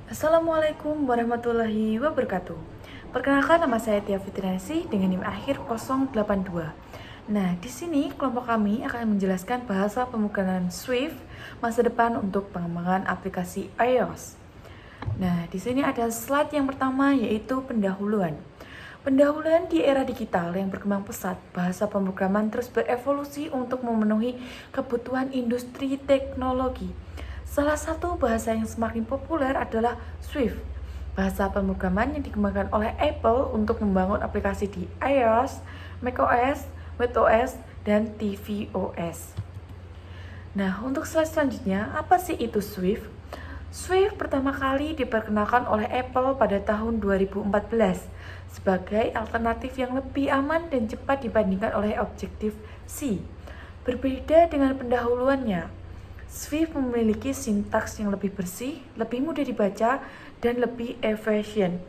Assalamualaikum warahmatullahi wabarakatuh. Perkenalkan, nama saya Tia Fitrinasi dengan NIM akhir 082. Nah, di sini kelompok kami akan menjelaskan bahasa pemrograman Swift masa depan untuk pengembangan aplikasi iOS. Nah, di sini ada slide yang pertama, yaitu pendahuluan. Pendahuluan di era digital yang berkembang pesat, bahasa pemrograman terus berevolusi untuk memenuhi kebutuhan industri teknologi. Salah satu bahasa yang semakin populer adalah Swift, bahasa pemrograman yang dikembangkan oleh Apple untuk membangun aplikasi di iOS, macOS, watchOS, dan tvOS. Nah, untuk slide selanjutnya, apa sih itu Swift? Swift pertama kali diperkenalkan oleh Apple pada tahun 2014 sebagai alternatif yang lebih aman dan cepat dibandingkan oleh Objective-C. Berbeda dengan pendahuluannya, Swift memiliki sintaks yang lebih bersih, lebih mudah dibaca, dan lebih efisien.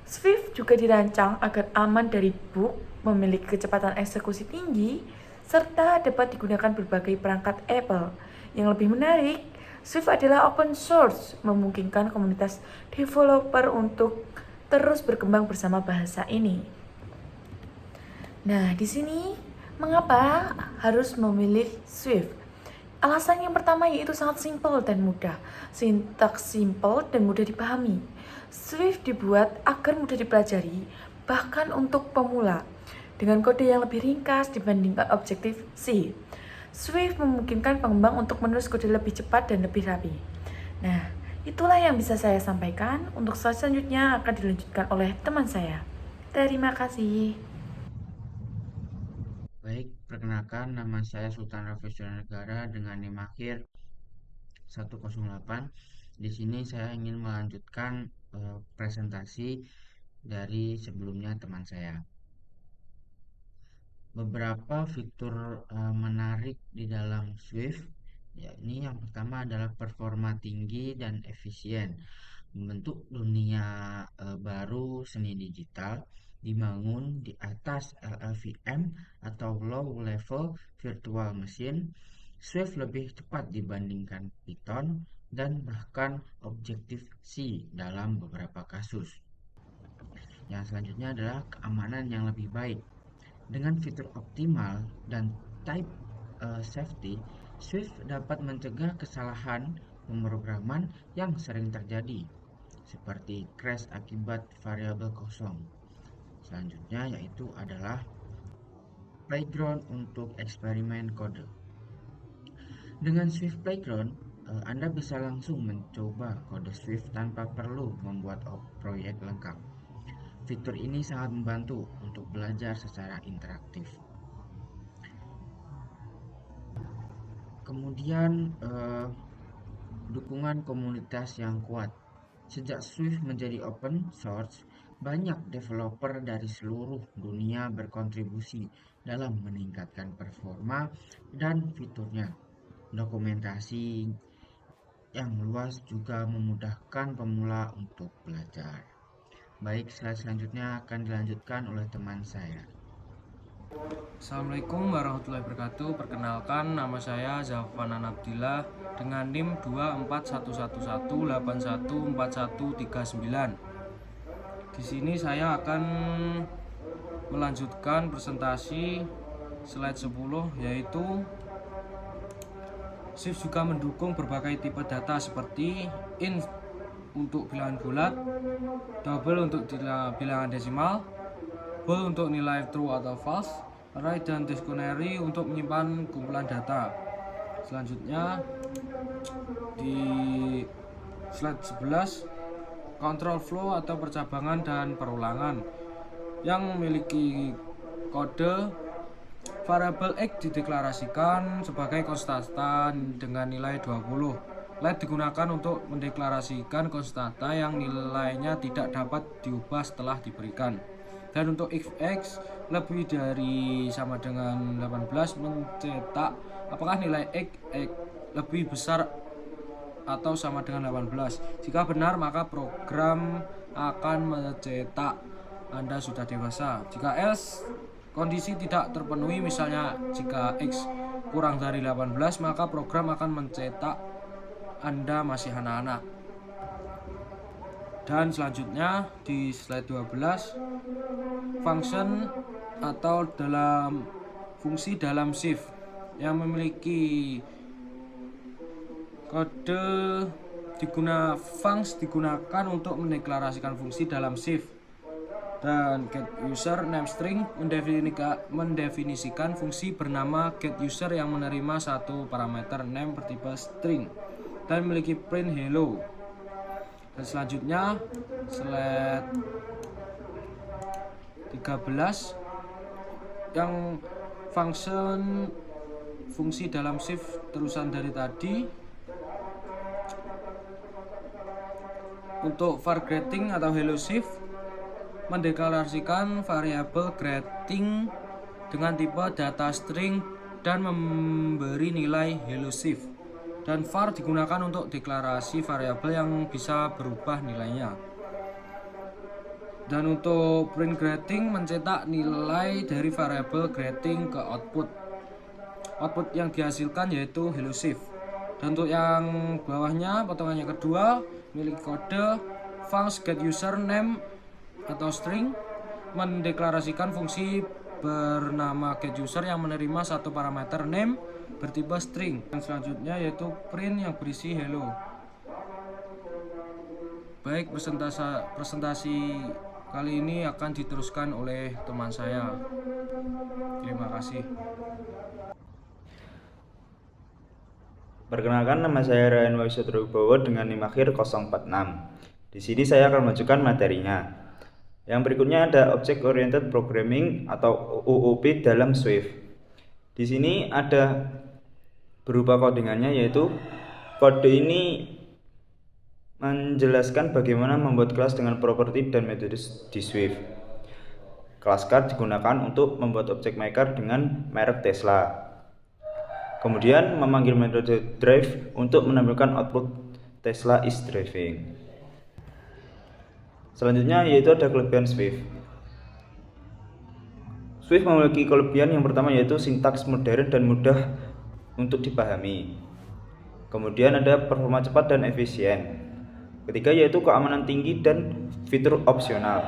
Swift juga dirancang agar aman dari bug, memiliki kecepatan eksekusi tinggi, serta dapat digunakan berbagai perangkat Apple. Yang lebih menarik, Swift adalah open source, memungkinkan komunitas developer untuk terus berkembang bersama bahasa ini. Nah, di sini mengapa harus memilih Swift? Alasan yang pertama yaitu sangat simpel dan mudah. Sintaks simpel dan mudah dipahami. Swift dibuat agar mudah dipelajari, bahkan untuk pemula, dengan kode yang lebih ringkas dibandingkan Objective-C. Swift memungkinkan pengembang untuk menulis kode lebih cepat dan lebih rapi. Nah, itulah yang bisa saya sampaikan. Untuk slide selanjutnya akan dilanjutkan oleh teman saya. Terima kasih. Baik, perkenalkan nama saya Sultan Rafi Negara dengan NIM akhir 108. Di sini saya ingin melanjutkan presentasi dari sebelumnya teman saya. Beberapa fitur menarik di dalam Swift, ya ini yang pertama adalah performa tinggi dan efisien. Membentuk dunia baru seni digital dibangun di atas LLVM atau Low Level Virtual Machine. Swift lebih cepat dibandingkan Python dan bahkan Objective-C dalam beberapa kasus. Yang selanjutnya adalah keamanan yang lebih baik. Dengan fitur optimal dan type safety, Swift dapat mencegah kesalahan pemrograman yang sering terjadi, seperti crash akibat variabel kosong. Selanjutnya yaitu adalah playground untuk eksperimen kode. Dengan Swift Playground, Anda bisa langsung mencoba kode Swift tanpa perlu membuat proyek lengkap. Fitur ini sangat membantu untuk belajar secara interaktif. Kemudian dukungan komunitas yang kuat. Sejak Swift menjadi open source, banyak developer dari seluruh dunia berkontribusi dalam meningkatkan performa dan fiturnya. Dokumentasi yang luas juga memudahkan pemula untuk belajar. Baik, slide selanjutnya akan dilanjutkan oleh teman saya. Assalamualaikum warahmatullahi wabarakatuh. Perkenalkan, nama saya Zafanan Abdillah dengan NIM 2411181414139. Di sini saya akan melanjutkan presentasi slide 10, yaitu Swift juga mendukung berbagai tipe data seperti int untuk bilangan bulat, double untuk bilangan desimal, bool untuk nilai true atau false, array dan dictionary untuk menyimpan kumpulan data. Selanjutnya di slide 11, control flow atau percabangan dan perulangan yang memiliki kode variabel X dideklarasikan sebagai konstan dengan nilai 20. Let digunakan untuk mendeklarasikan konstanta yang nilainya tidak dapat diubah setelah diberikan. Dan untuk if X lebih dari sama dengan 18 mencetak apakah nilai X lebih besar atau sama dengan 18. Jika benar, maka program akan mencetak Anda sudah dewasa. Jika else kondisi tidak terpenuhi, misalnya jika X kurang dari 18, maka program akan mencetak Anda masih anak-anak. Dan selanjutnya di slide 12, function atau dalam fungsi dalam Swift yang memiliki kode func digunakan untuk mendeklarasikan fungsi dalam Swift. Dan getUser nameString mendefinisikan fungsi bernama getUser yang menerima satu parameter name bertipe string dan memiliki print hello. Dan selanjutnya slide 13 yang fungsi dalam Swift terusan dari tadi. Untuk var greeting atau hello Swift mendeklarasikan variabel greeting dengan tipe data string dan memberi nilai hello Swift. Dan var digunakan untuk deklarasi variabel yang bisa berubah nilainya. Dan untuk print greeting mencetak nilai dari variabel greeting ke output. Output yang dihasilkan yaitu hello Swift. Dan untuk yang bawahnya, potongannya kedua, milik kode func getUser name atau string mendeklarasikan fungsi bernama getUser yang menerima satu parameter name bertipe string. Dan selanjutnya yaitu print yang berisi hello. Baik, presentasi kali ini akan diteruskan oleh teman saya. Terima kasih. Perkenalkan, nama saya Ryan Wibowo dengan NIM akhir 046. Di sini saya akan menunjukkan materinya. Yang berikutnya ada Object Oriented Programming atau OOP dalam Swift. Di sini ada berupa codingannya, yaitu kode ini menjelaskan bagaimana membuat kelas dengan properti dan metode di Swift. Kelas card digunakan untuk membuat object maker dengan merek Tesla. Kemudian memanggil metode drive untuk menampilkan output Tesla is driving. Selanjutnya yaitu ada kelebihan Swift. Swift memiliki kelebihan yang pertama yaitu sintaks modern dan mudah untuk dipahami. Kemudian ada performa cepat dan efisien. Ketiga yaitu keamanan tinggi dan fitur opsional.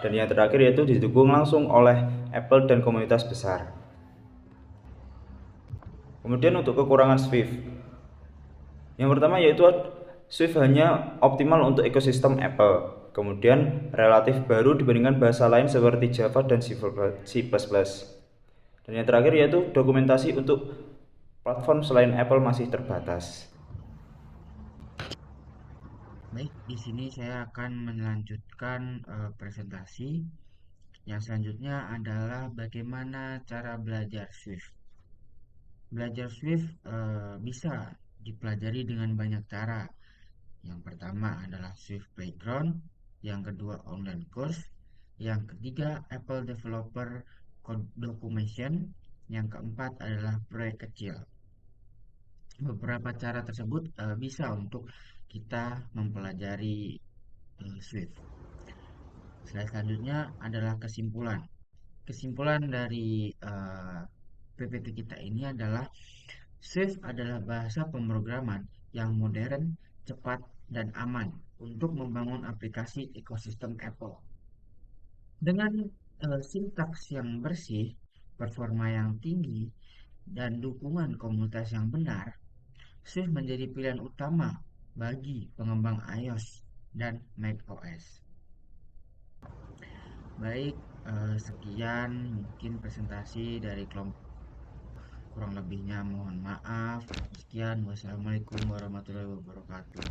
Dan yang terakhir yaitu didukung langsung oleh Apple dan komunitas besar. Kemudian untuk kekurangan Swift. Yang pertama yaitu Swift hanya optimal untuk ekosistem Apple. Kemudian relatif baru dibandingkan bahasa lain seperti Java dan C++. Dan yang terakhir yaitu dokumentasi untuk platform selain Apple masih terbatas. Baik, di sini saya akan melanjutkan presentasi. Yang selanjutnya adalah bagaimana cara belajar Swift. Belajar Swift bisa dipelajari dengan banyak cara. Yang pertama adalah Swift Playground, yang kedua online course, yang ketiga Apple Developer Documentation, yang keempat adalah proyek kecil. Beberapa cara tersebut bisa untuk kita mempelajari Swift. Slide selanjutnya adalah kesimpulan. Kesimpulan dari PPT kita ini adalah Swift adalah bahasa pemrograman yang modern, cepat, dan aman untuk membangun aplikasi ekosistem Apple. Dengan sintaks yang bersih, performa yang tinggi, dan dukungan komunitas yang benar, Swift menjadi pilihan utama bagi pengembang iOS dan macOS. Baik, sekian mungkin presentasi dari kelompok. Kurang lebihnya mohon maaf. Sekian, wassalamualaikum warahmatullahi wabarakatuh.